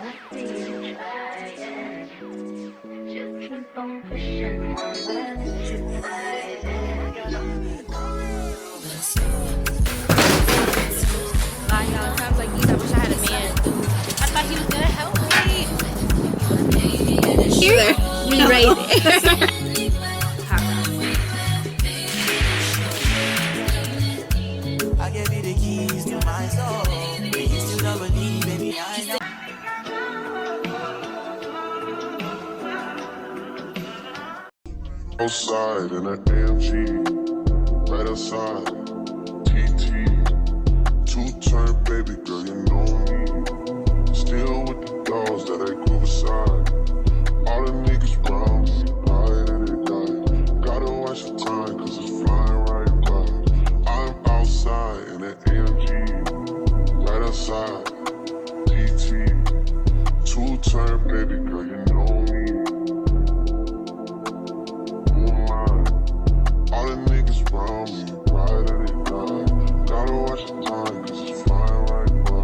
Y'all, times like these, I wish I had a man. I thought he was gonna help me. Here, me right there. I gave you the keys to my soul. But you still don't believe, baby, I know. Outside in an AMG, right outside, TT, two-turn baby girl, you know me. Still with the dogs that I grew beside. All the niggas round me, right at it die. Gotta watch the time, cause it's flying right by. I'm outside in an AMG, right outside, TT, two-turn baby girl, you know me. All the niggas round me, right at it die. Gotta watch the time, cause it's flying right by.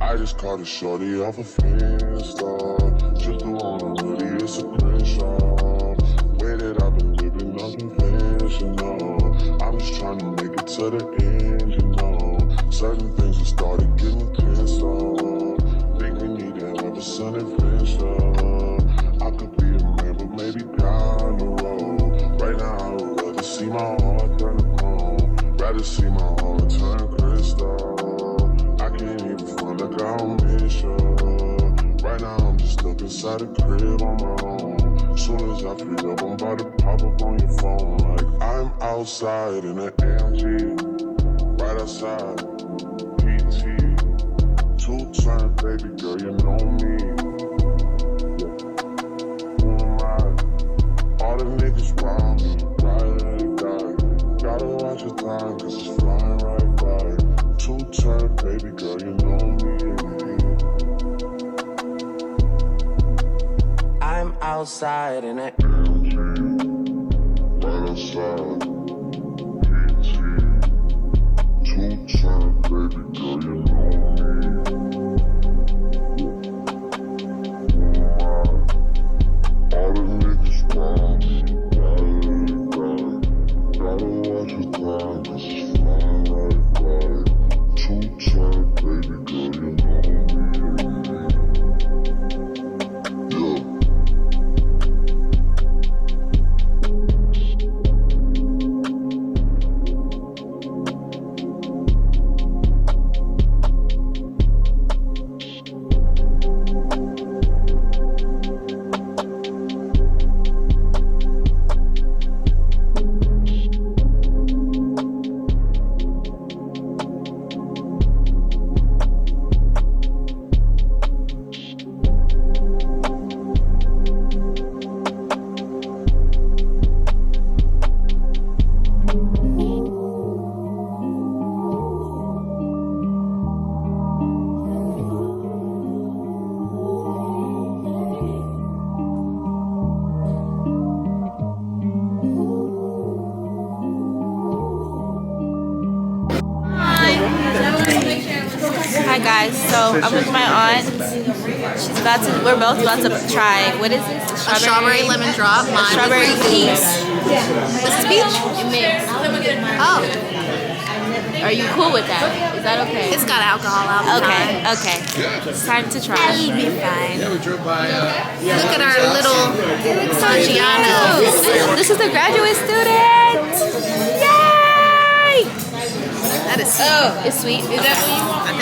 I just caught a shorty off a Finsta. Just the one I'm really, it's a crenshaw. Way that I've been living unconventional. I'm just trying to make it to the end, you know. Certain things have started getting tense on. Think we need to have a sun adventure. I could be a man, but maybe down the road. Right now, I would rather see my heart turn to chrome. Rather see my heart turn crystal. I can't even front like I don't miss you. Right now, I'm just stuck inside the crib on my own. Soon as I free up, I'm about to pop up on your phone. Like I'm outside in an AMG, right outside, PT, two-turn baby girl, you know me. All the niggas round me, right at it die. Gotta watch your time, cause it's flying right by. Two-turn baby girl, you know me. I'm outside in it. Right outside, PT, two-turn baby girl, you know me. All the niggas round me, right at it die. Gotta watch your time, cause it's flying right by. Two-turn baby girl, you know me. Yeah. Hi guys, so I'm with my aunt. We're both about to try, what is this? A strawberry lemon drop. Mine Strawberry peach. This is peach? Mix. Oh, Are you cool with that? Is that okay? it's got alcohol out. Okay. It's time to try. It'll be fine. Yeah, we drove by. Look at our little Maggiano. This is the graduate student. Yay! That is sweet. Oh, it's sweet. Is that what you want? I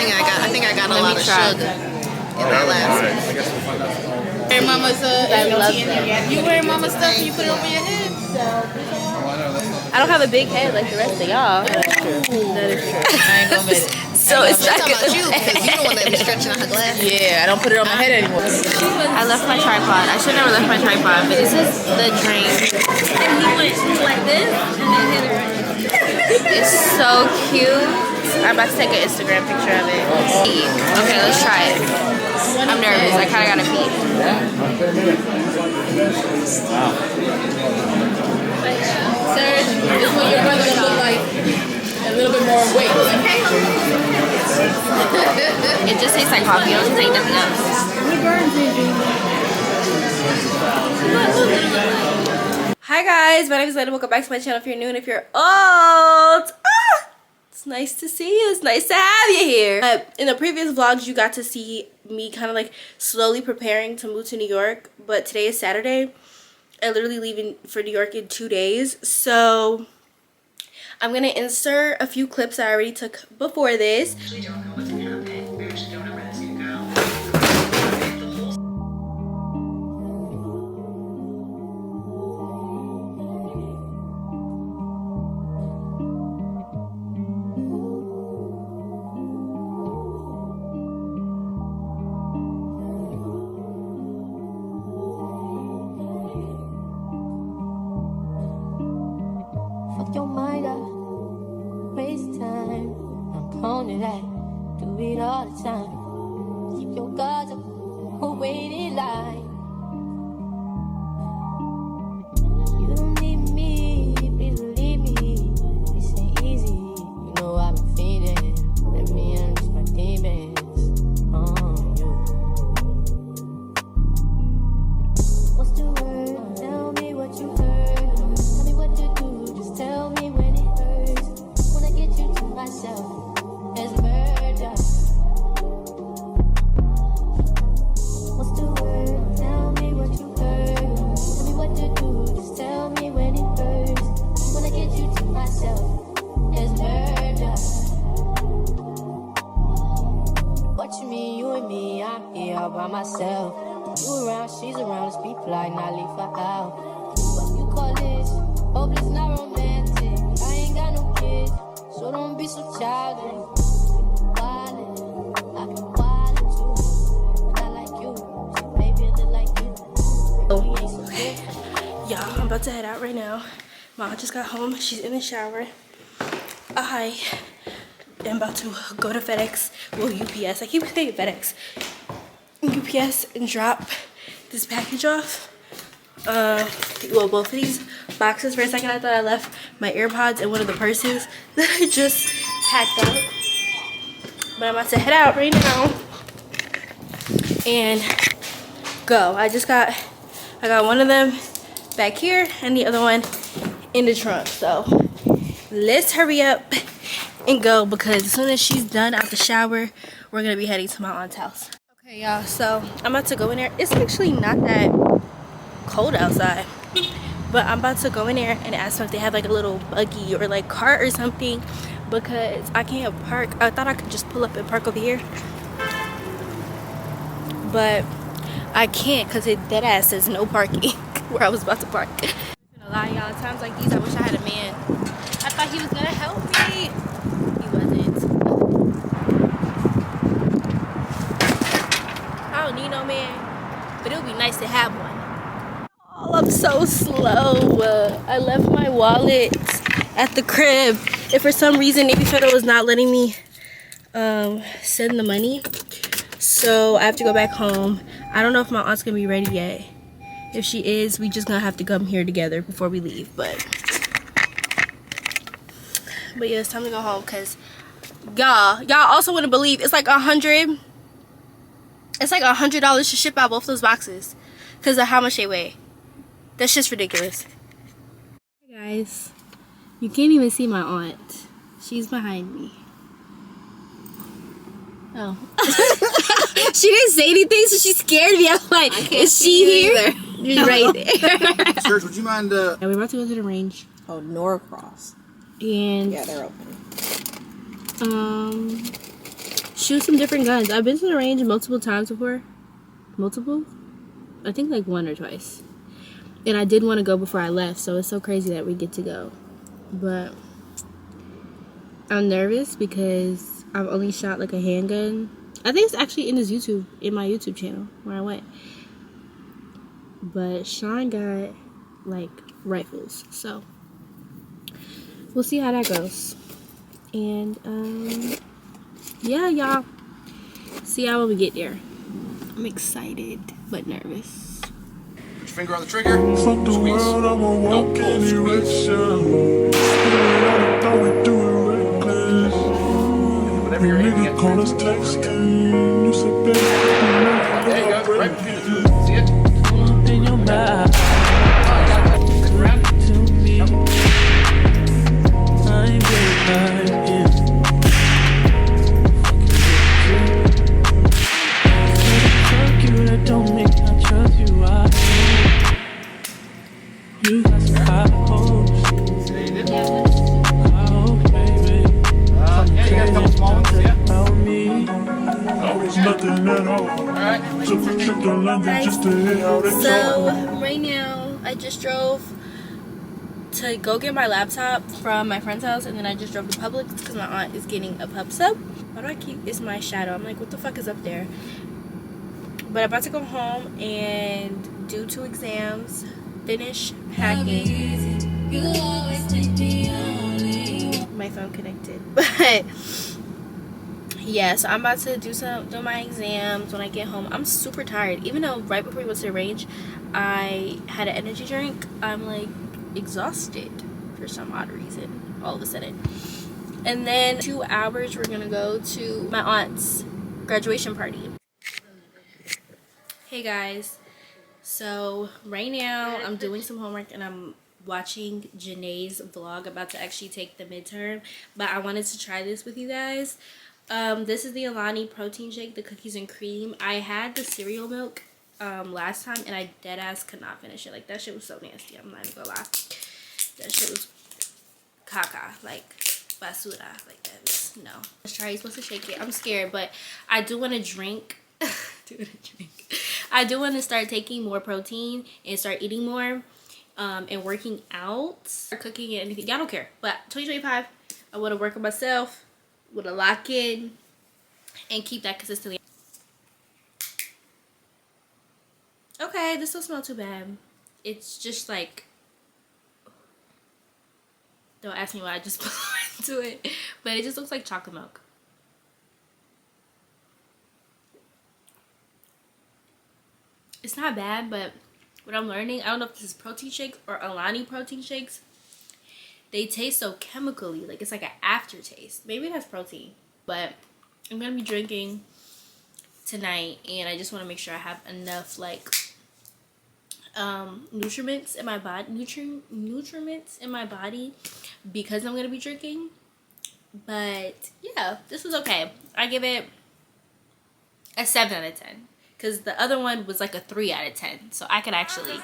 think I got a Let lot me of try. sugar in that last one. Wear mama's I love you wear mama's stuff and you put it over your head. I don't have a big head like the rest of y'all. That is true. I ain't gonna admit it. So it's I'm not talking about good. you because you don't want to be stretching out her glasses. Yeah, I don't put it on my head anymore. I left my tripod. I should never left my tripod, but this is the drink. And he went like this and then hit it right. It's so cute. I'm about to take an Instagram picture of it. Okay, let's try it. I'm nervous. I kind of gotta pee. Serge, this is what your brother would look like. A little bit more weight. It just tastes like coffee. It doesn't taste nothing else. Hi guys, my name is Elena. Welcome back to my channel if you're new and if you're old. It's nice to see you. It's nice to have you here. In the previous vlogs, you got to see me kind of like slowly preparing to move to New York. But today is Saturday. I'm literally leaving for New York in 2 days. So I'm going to insert a few clips I already took before this. We don't know what's going to happen. We actually don't know where this is going to go. Fuck your mind up, waste time. I'm prone to that, do it all the time. Keep your guards up, who wait in line. You don't need me, please believe me. This ain't easy, you know I've been feeding. Let me unleash my demons on you. What's the word? Tell me what you heard. Tell me what to do, just tell me when it hurts. When I get you to myself, there's murder. What's the word? Tell me what you heard. Tell me what to do, just tell me when it hurts. When I get you to myself, there's murder. What you mean, you and me, I'm here all by myself. You around, she's around, let's be polite, not leave her out. What you call this? Hope it's not romantic. I ain't got no kids, so don't be so childish. Wildin', I be wildin' too. Not like you, so maybe I look like you. We ain't so different. Y'all, I'm about to head out right now. Mom just got home. She's in the shower. I am about to go to FedEx. Well, UPS. I keep saying FedEx. UPS and drop this package off. Well, both of these boxes. For a second, I thought I left my AirPods in one of the purses that I just packed up. But I'm about to head out right now and go. I got one of them back here and the other one in the trunk. So let's hurry up and go because as soon as she's done out the shower, we're gonna be heading to my aunt's house. Okay, y'all, so I'm about to go in there. It's actually not that cold outside, but I'm about to go in there and ask them if they have like a little buggy or like cart or something because I can't park. I thought I could just pull up and park over here, but I can't because it dead ass says no parking where I was about to park. I'm gonna lie, y'all, times like these I wish I had a man. I thought he was gonna help me. He wasn't. I don't need no man, but it would be nice to have one. Oh, I'm so slow. I left my wallet at the crib, and for some reason, Navy Federal was not letting me send the money, so I have to go back home. I don't know if my aunt's gonna be ready yet. If she is, we just gonna have to come here together before we leave. But yeah, it's time to go home because y'all also wouldn't believe it's like $100. It's like $100 to ship out both those boxes because of how much they weigh. That's just ridiculous. Hey guys, you can't even see my aunt. She's behind me. Oh. She didn't say anything, so she scared me. I'm like, is she here? She's right there. Serge, would you mind? Yeah, we're about to go to the range. Oh, Norcross. And Yeah, they're open. shoot some different guns. I've been to the range multiple times before. Multiple? I think like 1 or twice. And I did want to go before I left, so it's so crazy that we get to go. But I'm nervous because I've only shot like a handgun. I think it's actually in my YouTube channel where I went. But Sean got like rifles, so we'll see how that goes. And yeah, y'all, see how when we get there. I'm excited but nervous. Put your finger on the trigger. Fuck the Squeeze. world, I'ma Don't walk pull, in squeeze. direction. Thought we do it reckless. Whatever you're aiming at. Call us texting. You said, baby, There you go. Right between the two. See it? in your mouth. Come on, got it. Around. So right now I just drove to go get my laptop from my friend's house, and then I just drove to Publix because my aunt is getting a pub sub. Why do I keep, it's my shadow, I'm like, what the fuck is up there? But I'm about to go home and do 2 exams, finish packing. My phone connected, but yeah, so I'm about to do my exams when I get home. I'm super tired, even though right before we went to the range I had an energy drink. I'm like exhausted for some odd reason all of a sudden. And then 2 hours we're gonna go to my aunt's graduation party. Hey guys, so right now I'm doing some homework and I'm watching Janae's vlog about to actually take the midterm, but I wanted to try this with you guys. This is the Alani protein shake, the cookies and cream. I had the cereal milk last time and I dead ass could not finish it. Like, that shit was so nasty, I'm not even gonna lie. That shit was caca, like basura, like that. No, let's try. You're supposed to shake it. I'm scared, but I do want to drink. I do want to start taking more protein and start eating more and working out, or cooking and anything. Y'all don't care, but 2025 I want to work on myself, want to lock in and keep that consistently. Okay, this don't smell too bad. It's just like, don't ask me why I just put into it, but it just looks like chocolate milk. It's not bad, but what I'm learning, I don't know if this is protein shakes or Alani protein shakes, they taste so chemically, like it's like an aftertaste. Maybe that's protein, but I'm gonna be drinking tonight and I just want to make sure I have enough like nutriments in my body, nutriments in my body, because I'm gonna be drinking. But yeah, this was okay. I give it a 7 out of 10 because the other one was like a 3 out of 10, so I could actually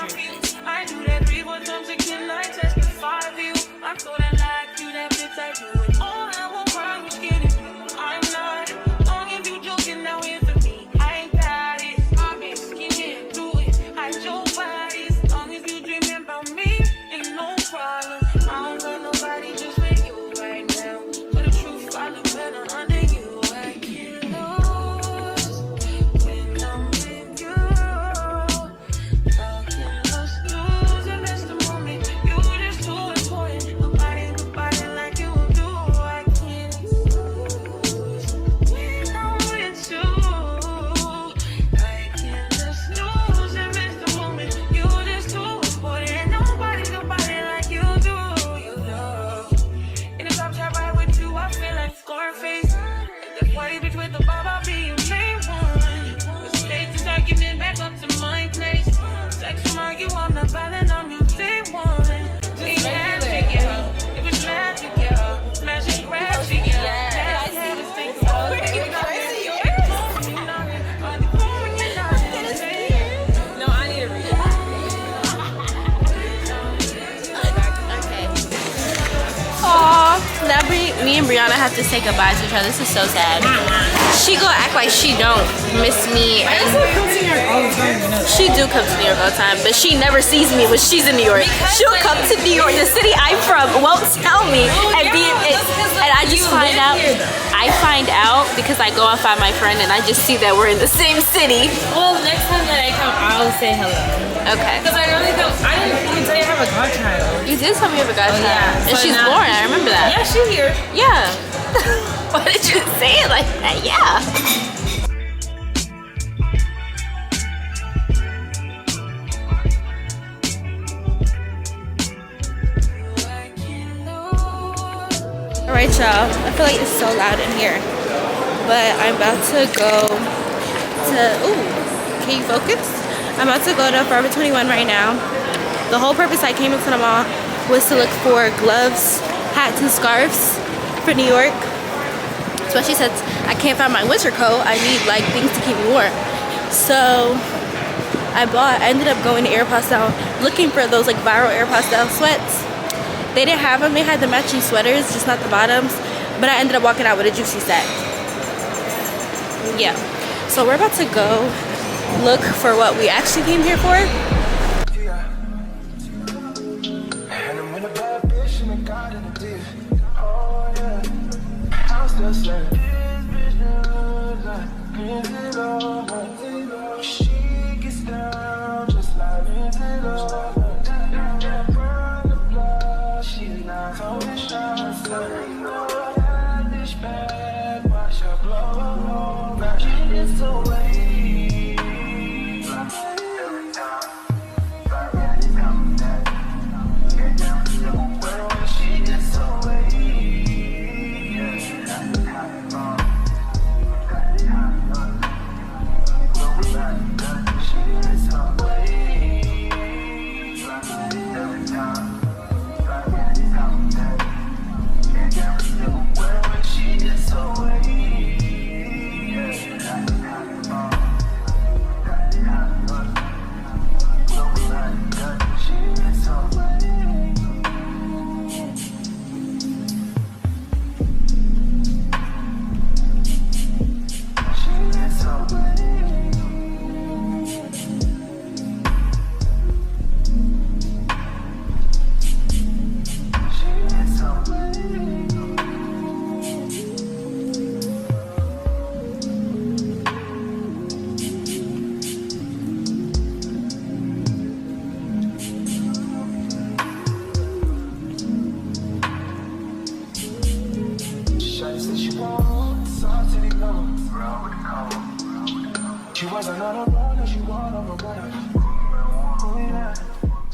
drink this. I do that 3-4 times again. I testify of you. I'm so that like you, that bitch I do it. Oh, I won't cry, you scared it. I'm not. Long as you joking, now it's for me. I ain't got it. I've been skinning through it. I your body. As long as you dreaming about me, ain't no problem. I don't got nobody just with you right now. But the truth, I look better under you. I can't lose when I'm with you. How can I lose and miss the moment? You just too important. Nobody like you do. I can't lose when I'm with you. I can't just lose and miss the moment. You just too important. Nobody like you do. You know. In the top shot right with you, I feel like Scarface. The white bitch with the bob, I'll be your main one. Mistake this argument back up to my place. Sex from argue, I'm not violent, I'm your day one. Just magic, yeah. It was magic, yeah. Magic, graphic, yeah. Yeah, this thing's so crazy. No, I need to read it. Aww, now me and Brianna have to say goodbye to each other. This is so sad. She gonna act like she don't miss me. I also come to New York all the time, you know. She do come to New York all the time, but she never sees me when she's in New York. She'll come to New York, the city I'm from, won't tell me, and I just find out. I find out because I go and find my friend, and I just see that we're in the same city. Well, next time that I come, I'll say hello. Okay. Because I really don't, I didn't even tell you I have a godchild. You did tell me you have a godchild, yeah. and So she's now- born. I remember that. Yeah, she's here. Yeah. Why did you say it like that? Yeah. Alright, y'all. I feel like it's so loud in here. But I'm about to go to... Ooh, can you focus? I'm about to go to Forever 21 right now. The whole purpose I came into the mall was to look for gloves, hats, and scarves for New York. Especially since I can't find my winter coat. I need like things to keep me warm. So I ended up going to Aeropostale looking for those like viral Aeropostale sweats. They didn't have them. They had the matching sweaters, just not the bottoms. But I ended up walking out with a juicy set. Yeah. So we're about to go look for what we actually came here for.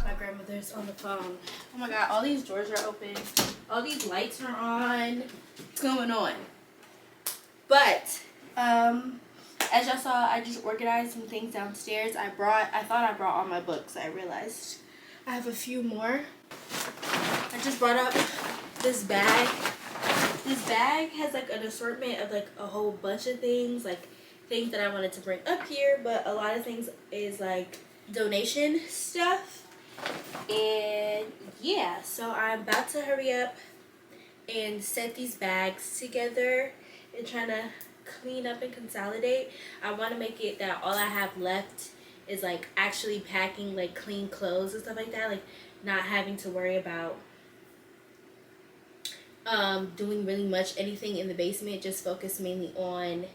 My grandmother's on the phone. Oh my god, all these doors are open. All these lights are on. What's going on? But, as y'all saw, I just organized some things downstairs. I thought I brought all my books. I realized I have a few more. I just brought up this bag. This bag has like an assortment of like a whole bunch of things, like things that I wanted to bring up here, but a lot of things is like donation stuff. And yeah, so I'm about to hurry up and set these bags together and trying to clean up and consolidate. I want to make it that all I have left is like actually packing like clean clothes and stuff like that, like not having to worry about doing really much anything in the basement. Just focus mainly on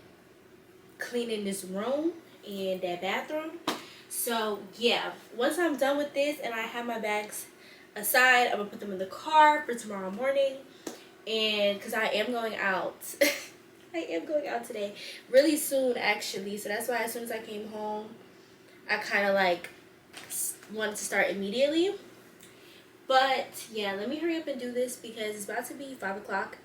cleaning this room and that bathroom. So yeah, once I'm done with this and I have my bags aside, I'm gonna put them in the car for tomorrow morning. And because I am going out I am going out today really soon actually, so that's why as soon as I came home I kind of like wanted to start immediately. But yeah, let me hurry up and do this because it's about to be 5 o'clock.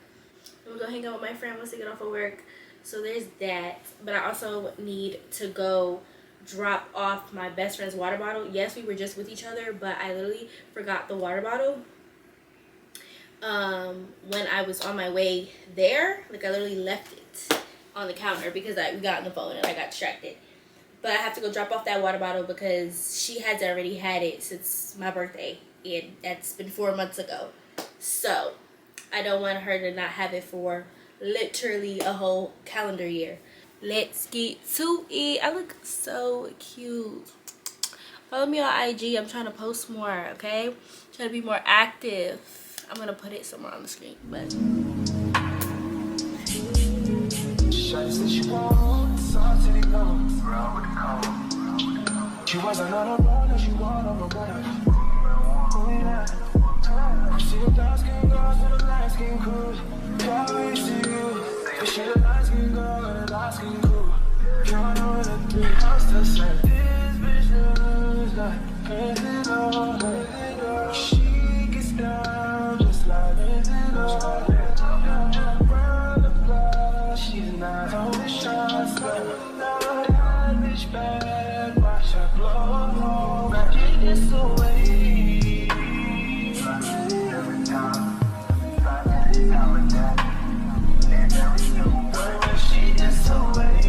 I'm gonna go hang out with my friend once I get off of work. So there's that. But I also need to go drop off my best friend's water bottle. Yes, we were just with each other, but I literally forgot the water bottle when I was on my way there. Like I literally left it on the counter because we got on the phone and I got distracted. But I have to go drop off that water bottle because she has already had it since my birthday, and that's been 4 months ago. So I don't want her to not have it for literally a whole calendar year. Let's get to it. I look so cute. Follow me on IG. I'm trying to post more, okay? Trying to be more active. I'm gonna put it somewhere on the screen, but she wasn't on a run, she wanted on a run. She the dark skin girl with a light skin crew. Can't reach to you. She the light skin girl with a light skin crew. Can't know the three. I'm still saying this bitch knows like crazy love. She gets down just like crazy love. Round the block, she's not on the shots, but that bitch bad. Watch her blow. Magic is away. She is away.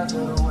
to the